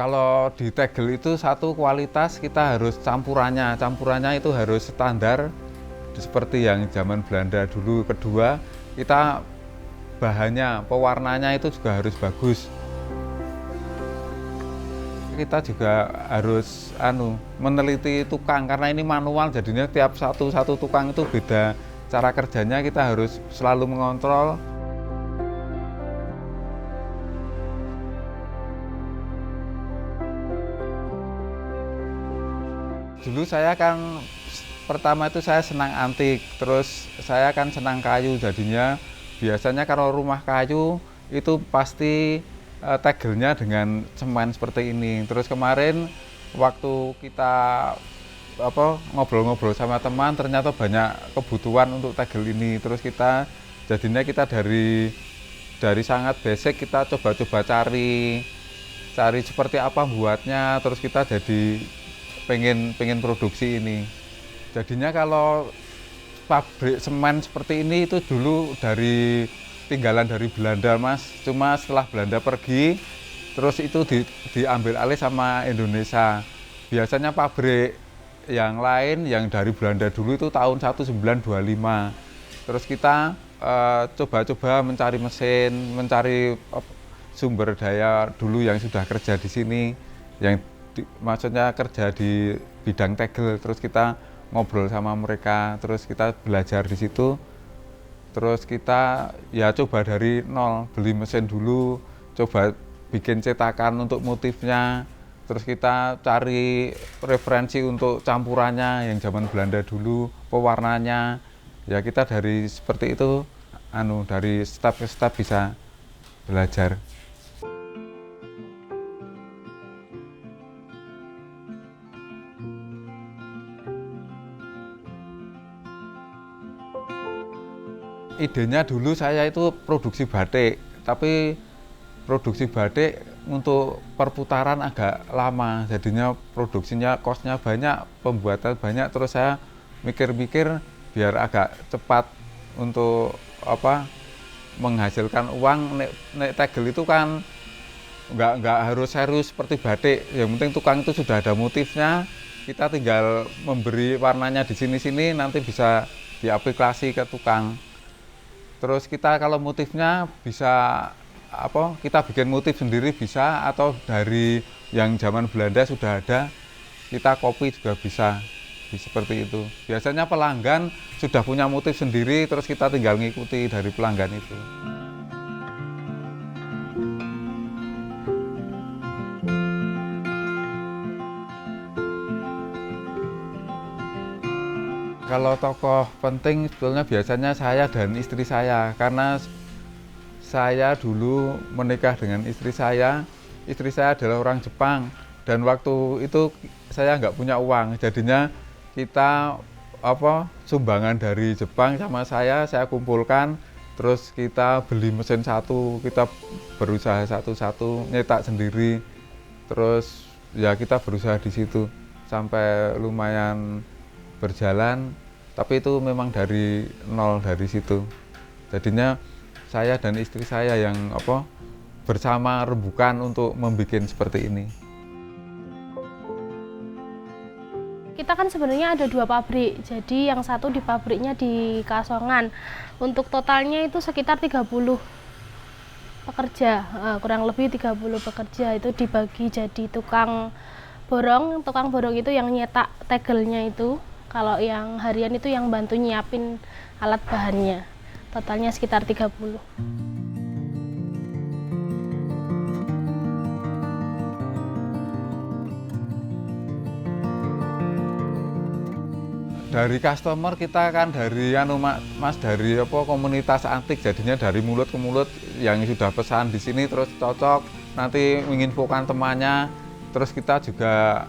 Kalau di tegel itu satu kualitas kita harus campurannya itu harus standar seperti yang zaman Belanda dulu. Kedua, kita bahannya, pewarnanya itu juga harus bagus. Kita juga harus meneliti tukang karena ini manual, jadinya tiap satu tukang itu beda cara kerjanya, kita harus selalu mengontrol. Dulu saya kan pertama itu saya senang antik, terus saya kan senang kayu, jadinya biasanya kalau rumah kayu itu pasti tegelnya dengan semen seperti ini. Terus kemarin waktu kita ngobrol-ngobrol sama teman, ternyata banyak kebutuhan untuk tegel ini. Terus jadinya kita dari sangat basic kita coba-coba cari seperti apa buatnya, terus kita jadi pengen produksi ini. Jadinya kalau pabrik semen seperti ini itu dulu tinggalan dari Belanda, Mas. Cuma setelah Belanda pergi, terus itu diambil alih sama Indonesia. Biasanya pabrik yang lain yang dari Belanda dulu itu tahun 1925. Terus kita coba-coba mencari mesin, mencari sumber daya dulu yang sudah kerja di sini, maksudnya kerja di bidang tegel. Terus kita ngobrol sama mereka, terus kita belajar di situ. Terus kita ya coba dari nol, beli mesin dulu, coba bikin cetakan untuk motifnya. Terus kita cari referensi untuk campurannya yang zaman Belanda dulu, pewarnanya. Ya kita dari seperti itu, dari step ke step bisa belajar. Idenya dulu saya itu produksi batik, tapi produksi batik untuk perputaran agak lama, jadinya produksinya kosnya banyak, pembuatan banyak. Terus saya mikir-mikir biar agak cepat untuk menghasilkan uang. Nek tegel itu kan nggak harus serius seperti batik, yang penting tukang itu sudah ada motifnya, kita tinggal memberi warnanya di sini-sini, nanti bisa diaplikasi ke tukang. Terus kita kalau motifnya bisa kita bikin motif sendiri bisa, atau dari yang zaman Belanda sudah ada kita copy juga bisa, seperti itu. Biasanya pelanggan sudah punya motif sendiri, terus kita tinggal ngikuti dari pelanggan itu. Kalau tokoh penting sebetulnya biasanya saya dan istri saya, karena saya dulu menikah dengan istri saya adalah orang Jepang, dan waktu itu saya nggak punya uang, jadinya kita sumbangan dari Jepang sama saya kumpulkan, terus kita beli mesin satu, kita berusaha satu-satu, nyetak sendiri, terus ya kita berusaha di situ sampai lumayan berjalan, tapi itu memang dari nol, dari situ. Jadinya saya dan istri saya yang bersama rembukan untuk membuat seperti ini. Kita kan sebenarnya ada 2 pabrik, jadi yang satu di pabriknya di Kasongan. Untuk totalnya itu sekitar 30 pekerja, kurang lebih 30 pekerja itu dibagi jadi tukang borong itu yang nyetak tegelnya itu. Kalau yang harian itu yang bantu nyiapin alat bahannya. Totalnya sekitar 30. Dari customer kita kan dari Mas, dari komunitas antik, jadinya dari mulut ke mulut yang sudah pesan di sini terus cocok, nanti menginfokan temannya, terus kita juga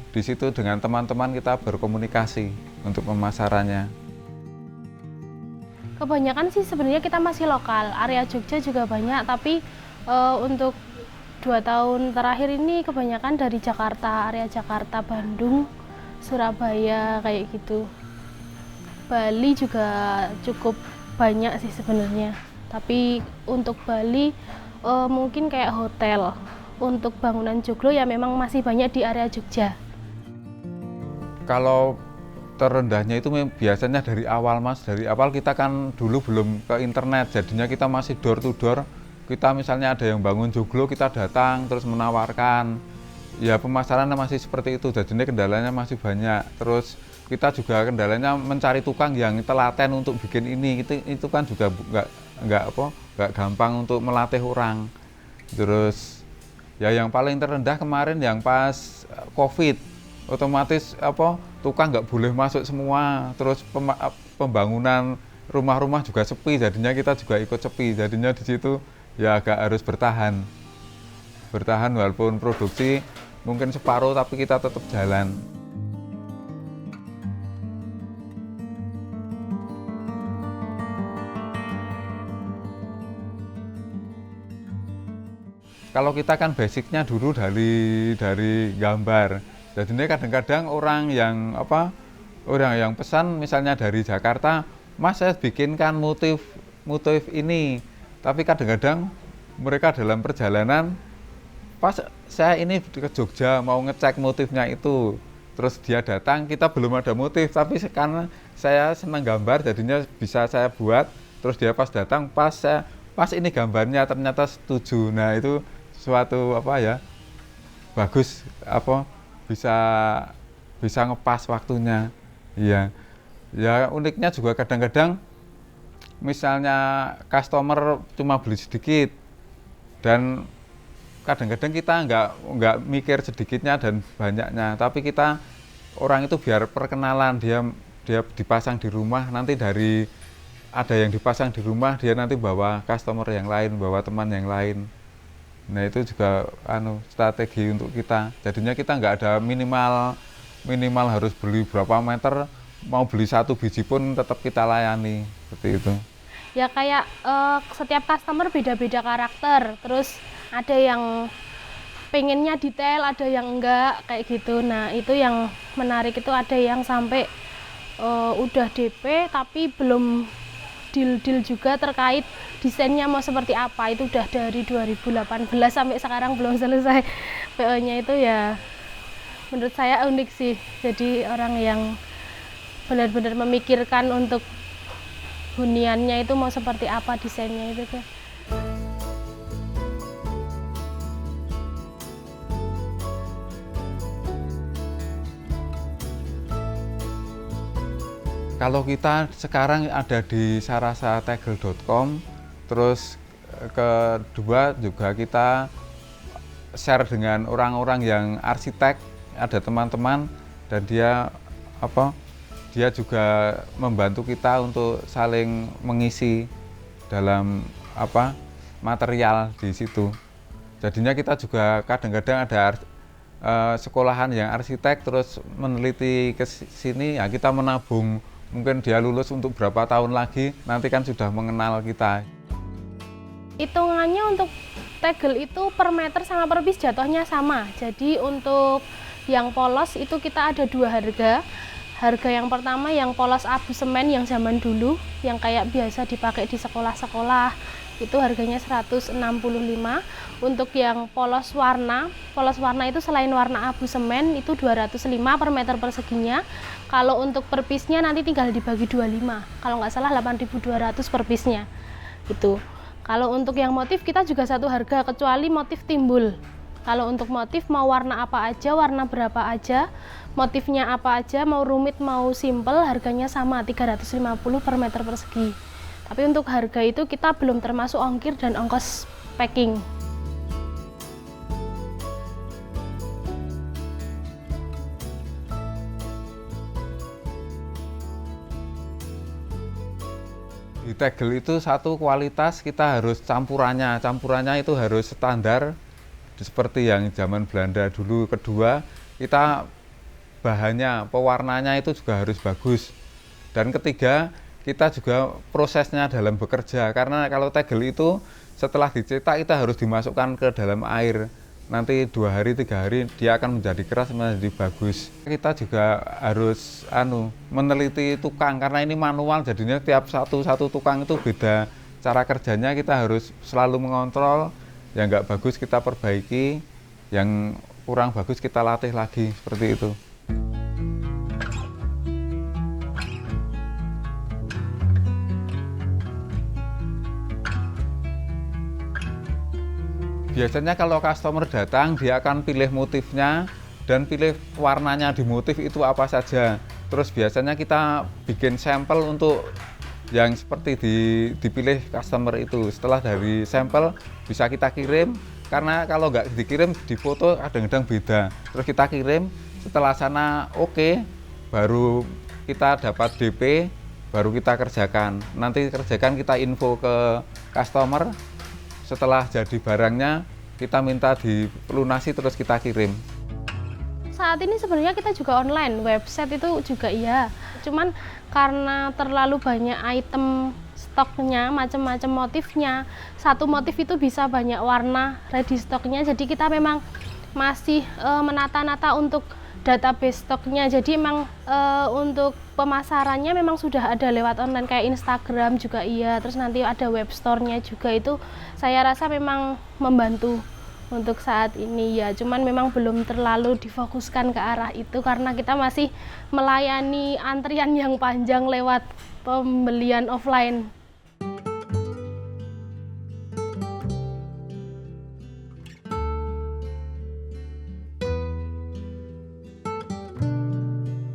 di situ dengan teman-teman kita berkomunikasi untuk pemasarannya. Kebanyakan sih sebenarnya kita masih lokal, area Jogja juga banyak, tapi untuk 2 tahun terakhir ini kebanyakan dari Jakarta, area Jakarta, Bandung, Surabaya kayak gitu. Bali juga cukup banyak sih sebenarnya, tapi untuk Bali mungkin kayak hotel untuk bangunan joglo ya memang masih banyak di area Jogja. Kalau terendahnya itu biasanya dari awal Mas, dari awal kita kan dulu belum ke internet, jadinya kita masih door to door. Kita misalnya ada yang bangun joglo, kita datang terus menawarkan. Ya pemasarannya masih seperti itu, jadinya kendalanya masih banyak. Terus kita juga kendalanya mencari tukang yang telaten untuk bikin ini. Itu kan juga nggak gampang untuk melatih orang. Terus ya yang paling terendah kemarin yang pas COVID, otomatis tukang nggak boleh masuk semua, terus pembangunan rumah-rumah juga sepi, jadinya kita juga ikut sepi, jadinya di situ ya agak harus bertahan walaupun produksi mungkin separuh tapi kita tetap jalan. Kalau kita kan basicnya dulu dari gambar. Jadinya kadang-kadang orang yang pesan misalnya dari Jakarta, Mas saya bikinkan motif ini. Tapi kadang-kadang mereka dalam perjalanan, pas saya ini ke Jogja mau ngecek motifnya itu, terus dia datang, kita belum ada motif, tapi karena saya senang gambar, jadinya bisa saya buat, terus dia pas datang, pas ini gambarnya ternyata setuju. Nah itu suatu bagus bisa ngepas waktunya. Iya. Ya uniknya juga kadang-kadang misalnya customer cuma beli sedikit dan kadang-kadang kita nggak mikir sedikitnya dan banyaknya, tapi kita orang itu biar perkenalan, dia dipasang di rumah, nanti dari ada yang dipasang di rumah dia nanti bawa customer yang lain, bawa teman yang lain. Nah itu juga strategi untuk kita, jadinya kita nggak ada minimal harus beli berapa meter, mau beli 1 biji pun tetap kita layani, seperti itu. Ya kayak setiap customer beda-beda karakter, terus ada yang pengennya detail, ada yang enggak, kayak gitu. Nah itu yang menarik, itu ada yang sampai udah DP tapi belum deal juga terkait desainnya mau seperti apa. Itu udah dari 2018 sampai sekarang belum selesai PO-nya. Itu ya menurut saya unik sih, jadi orang yang benar-benar memikirkan untuk huniannya itu mau seperti apa desainnya itu tuh. Kalau kita sekarang ada di sarasategel.com, terus kedua juga kita share dengan orang-orang yang arsitek, ada teman-teman dan dia juga membantu kita untuk saling mengisi dalam material di situ. Jadinya kita juga kadang-kadang ada sekolahan yang arsitek terus meneliti ke sini, ya kita menabung. Mungkin dia lulus untuk berapa tahun lagi, nanti kan sudah mengenal kita. Hitungannya untuk tegel itu per meter sama per piece jatuhnya sama. Jadi untuk yang polos itu kita ada 2 harga. Harga yang pertama yang polos abu semen yang zaman dulu, yang kayak biasa dipakai di sekolah-sekolah, itu harganya 165. Untuk yang polos warna itu selain warna abu semen itu 205 per meter perseginya. Kalau untuk per piece-nya nanti tinggal dibagi 25, kalau nggak salah 8.200 per piece-nya gitu. Kalau untuk yang motif kita juga satu harga kecuali motif timbul. Kalau untuk motif mau warna apa aja, warna berapa aja, motifnya apa aja, mau rumit mau simple, harganya sama 350 per meter persegi. Tapi untuk harga itu kita belum termasuk ongkir dan ongkos packing. Di tegel itu satu kualitas kita harus campurannya itu harus standar seperti yang zaman Belanda dulu. Kedua, kita bahannya, pewarnanya itu juga harus bagus. Dan ketiga, kita juga prosesnya dalam bekerja, karena kalau tegel itu setelah dicetak kita harus dimasukkan ke dalam air. Nanti 2 hari 3 hari dia akan menjadi keras, menjadi bagus. Kita juga harus meneliti tukang, karena ini manual, jadinya tiap satu tukang itu beda cara kerjanya. Kita harus selalu mengontrol yang nggak bagus kita perbaiki, yang kurang bagus kita latih lagi, seperti itu. Biasanya kalau customer datang, dia akan pilih motifnya dan pilih warnanya di motif itu apa saja. Terus biasanya kita bikin sampel untuk yang seperti dipilih customer itu. Setelah dari sampel bisa kita kirim, karena kalau nggak dikirim di foto kadang-kadang beda. Terus kita kirim, setelah sana oke, baru kita dapat DP, baru kita kerjakan. Nanti kerjakan kita info ke customer. Setelah jadi barangnya, kita minta dilunasi terus kita kirim. Saat ini sebenarnya kita juga online, website itu juga iya. Cuman karena terlalu banyak item stoknya, macam-macam motifnya, satu motif itu bisa banyak warna ready stoknya. Jadi kita memang masih menata-nata untuk database stoknya. Jadi memang untuk pemasarannya memang sudah ada lewat online kayak Instagram juga iya. Terus nanti ada web store-nya juga, itu saya rasa memang membantu untuk saat ini ya. Cuman memang belum terlalu difokuskan ke arah itu karena kita masih melayani antrian yang panjang lewat pembelian offline.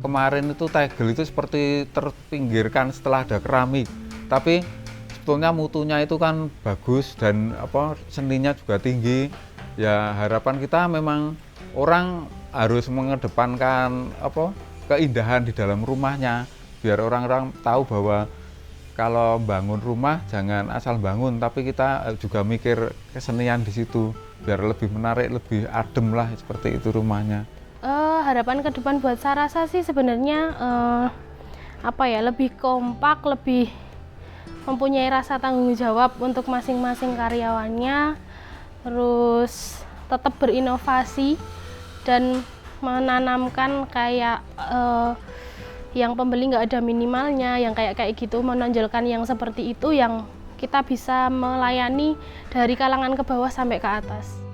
Kemarin itu tegel itu seperti terpinggirkan setelah ada keramik, tapi sebetulnya mutunya itu kan bagus dan seninya juga tinggi. Ya harapan kita memang orang harus mengedepankan keindahan di dalam rumahnya, biar orang-orang tahu bahwa kalau bangun rumah jangan asal bangun, tapi kita juga mikir kesenian di situ biar lebih menarik, lebih adem lah, seperti itu rumahnya. Harapan ke depan buat Sarasa sih sebenarnya lebih kompak, lebih mempunyai rasa tanggung jawab untuk masing-masing karyawannya, terus tetap berinovasi dan menanamkan kayak yang pembeli nggak ada minimalnya, yang kayak gitu, menonjolkan yang seperti itu yang kita bisa melayani dari kalangan ke bawah sampai ke atas.